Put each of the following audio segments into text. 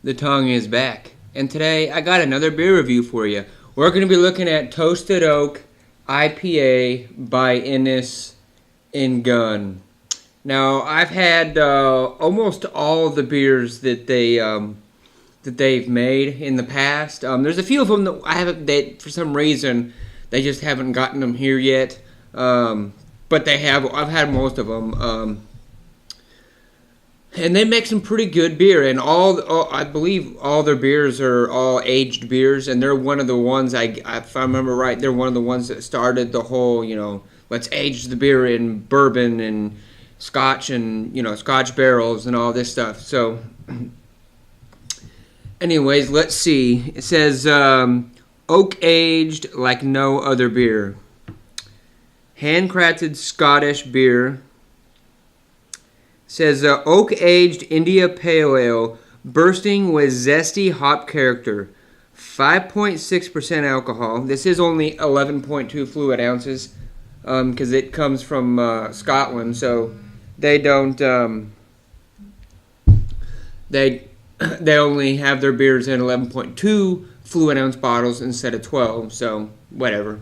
The tongue is back, and today I got another beer review for you. We're going to be looking at Toasted Oak IPA by Innis and Gunn. Now, I've had almost all the beers that they've made in the past. There's a few of them that I haven't. That for some reason they just haven't gotten them here yet. But they have. I've had most of them. And they make some pretty good beer, and I believe all their beers are all aged beers, and they're one of the ones, if I remember right, they're one of the ones that started the whole, let's age the beer in bourbon and scotch and, scotch barrels and all this stuff. So, anyways, let's see. It says, oak aged like no other beer. Handcrafted Scottish beer. Says oak-aged India Pale Ale, bursting with zesty hop character, 5.6% alcohol. This is only 11.2 fluid ounces, because it comes from Scotland, so they don't. They only have their beers in 11.2 fluid ounce bottles instead of 12. So whatever.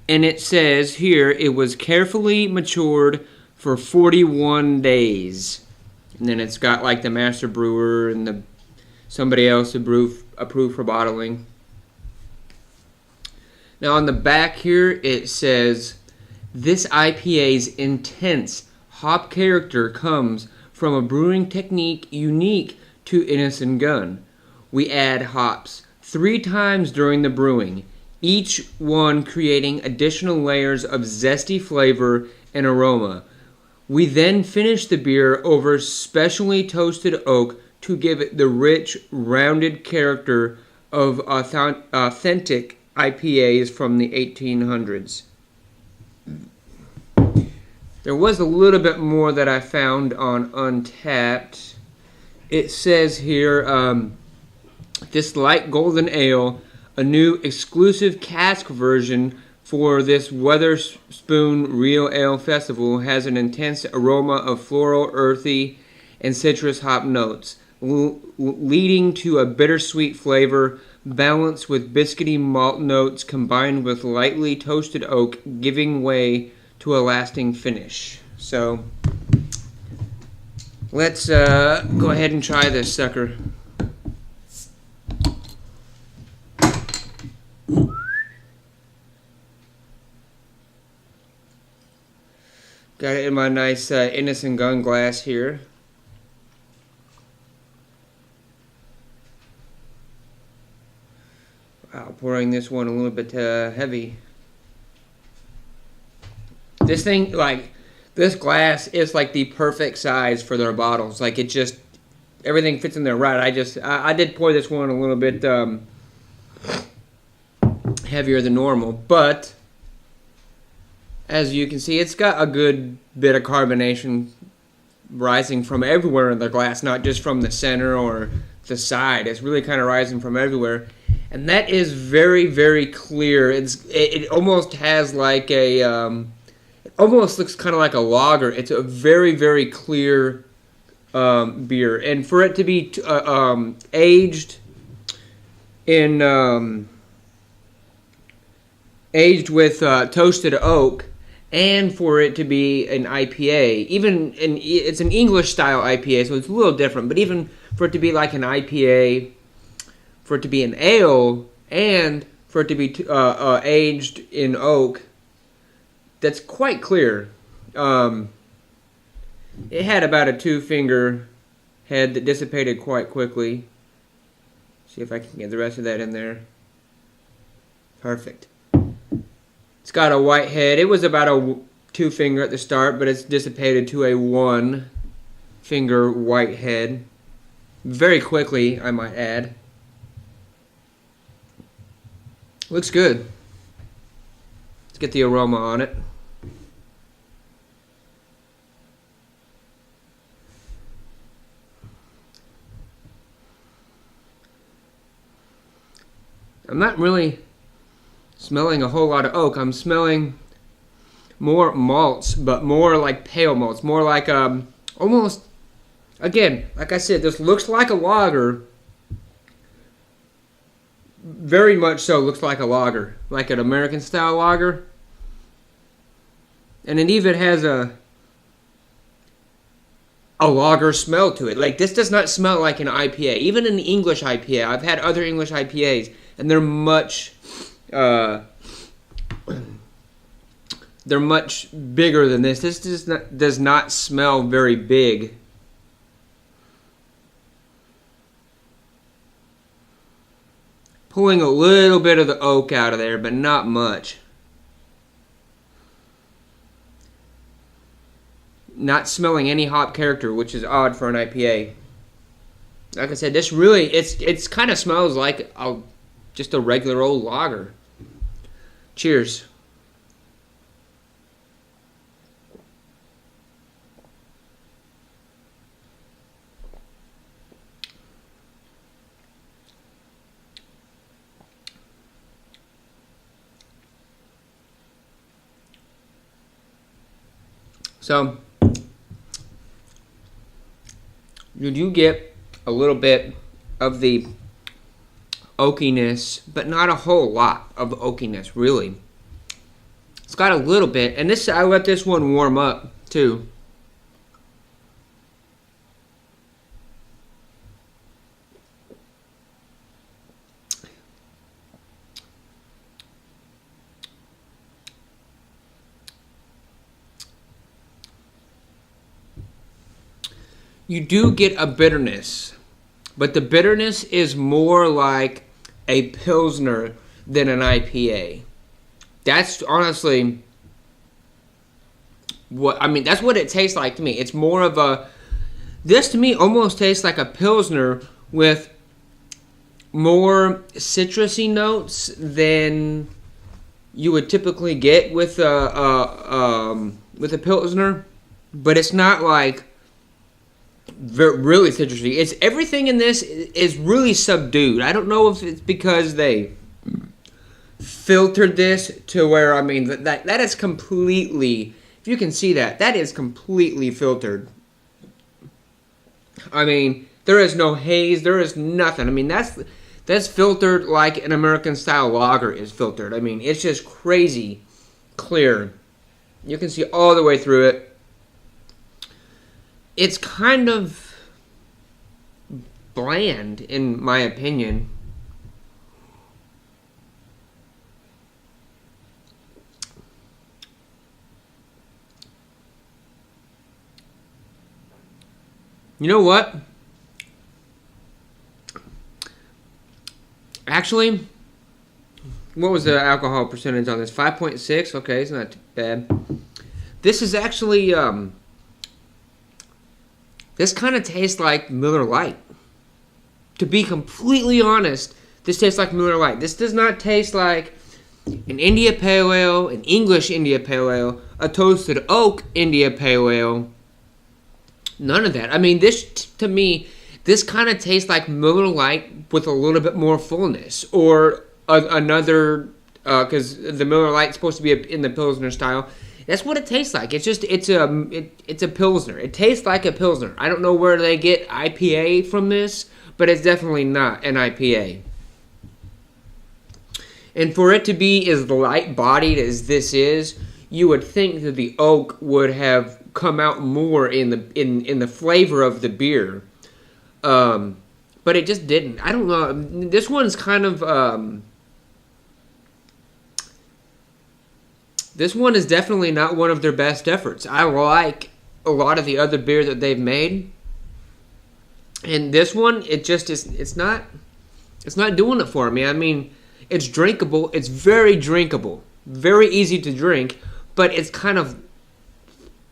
And it says here it was carefully matured for 41 days. And then it's got like the master brewer and somebody else approved for bottling. Now on the back here it says, this IPA's intense hop character comes from a brewing technique unique to Innis and Gunn. We add hops 3 times during the brewing, each one creating additional layers of zesty flavor and aroma. We then finish the beer over specially toasted oak to give it the rich, rounded character of authentic IPAs from the 1800s. There was a little bit more that I found on Untapped. It says here, this light golden ale, a new exclusive cask version for this Weatherspoon Real Ale Festival, has an intense aroma of floral, earthy, and citrus hop notes, leading to a bittersweet flavor balanced with biscuity malt notes combined with lightly toasted oak, giving way to a lasting finish. So, let's go ahead and try this sucker. Got it in my nice Innis and Gunn glass here. Wow, pouring this one a little bit heavy. This thing, this glass is like the perfect size for their bottles. Like it just, everything fits in there right. I did pour this one a little bit heavier than normal, but as you can see, it's got a good bit of carbonation rising from everywhere in the glass, not just from the center or the side. It's really kind of rising from everywhere. And that is very, very clear. It almost has like a, it almost looks kind of like a lager. It's a very, very clear beer. And for it to be aged with toasted oak, and for it to be an IPA, it's an English style IPA, so it's a little different, but even for it to be like an IPA, for it to be an ale, and for it to be aged in oak, that's quite clear. It had about a 2-finger head that dissipated quite quickly. See if I can get the rest of that in there. Perfect. It's got a white head. It was about a 2-finger at the start, but it's dissipated to a 1-finger white head. Very quickly, I might add. Looks good. Let's get the aroma on it. I'm not really smelling a whole lot of oak. I'm smelling more malts, but more like pale malts, more like almost, again, like I said, this looks like a lager. Very much so looks like a lager, like an American style lager. And it even has a lager smell to it. Like, this does not smell like an IPA. Even an English IPA. I've had other English IPAs, and they're much bigger than this. This does not smell very big. Pulling a little bit of the oak out of there, but not much. Not smelling any hop character, which is odd for an IPA. Like I said, this really, it's kind of smells like just a regular old lager. Cheers. So, you do get a little bit of the oakiness, but not a whole lot of oakiness, really. It's got a little bit, and I let this one warm up, too. You do get a bitterness, but the bitterness is more like a Pilsner than an IPA. That's honestly that's what it tastes like to me. It's more of this to me almost tastes like a Pilsner with more citrusy notes than you would typically get with a Pilsner, but it's not like really citrusy. It's everything in this is really subdued. I don't know if it's because they filtered this to where, that is completely, if you can see that is completely filtered. There is no haze, there is nothing. That's filtered like an American style lager is filtered. It's just crazy clear. You can see all the way through it. It's kind of bland, in my opinion. You know what? Actually, what was the alcohol percentage on this? 5.6? Okay, it's not too bad. This is actually, this kind of tastes like Miller Lite. To be completely honest, this tastes like Miller Lite. This does not taste like an India Pale Ale, an English India Pale Ale, a Toasted Oak India Pale Ale. None of that. To me, this kind of tastes like Miller Lite with a little bit more fullness. Or another, because the Miller Lite's supposed to be in the Pilsner style. That's what it tastes like. It's a Pilsner. It tastes like a Pilsner. I don't know where they get IPA from this, but it's definitely not an IPA. And for it to be as light-bodied as this is, you would think that the oak would have come out more in the flavor of the beer. But it just didn't. I don't know. This one's kind of... This one is definitely not one of their best efforts. I like a lot of the other beers that they've made. And this one, it just is, it's not doing it for me. It's drinkable. It's very drinkable. Very easy to drink. But it's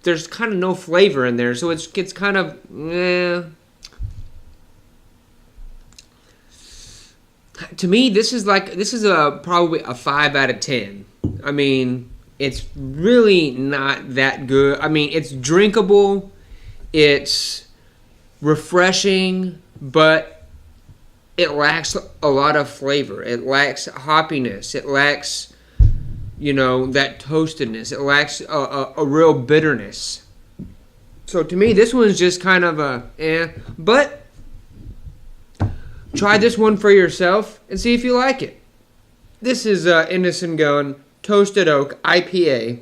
there's kind of no flavor in there. So it's kind of, To me, this is probably a 5 out of 10. It's really not that good. It's drinkable, it's refreshing, but it lacks a lot of flavor. It lacks hoppiness. It lacks, you know, that toastedness. It lacks a real bitterness. So to me, this one's just kind of a but try this one for yourself and see if you like it. This is Innis & Gunn Toasted Oak IPA.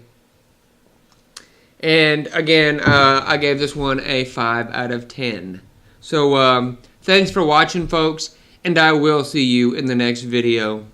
And again, I gave this one a 5 out of 10. So thanks for watching, folks, and I will see you in the next video.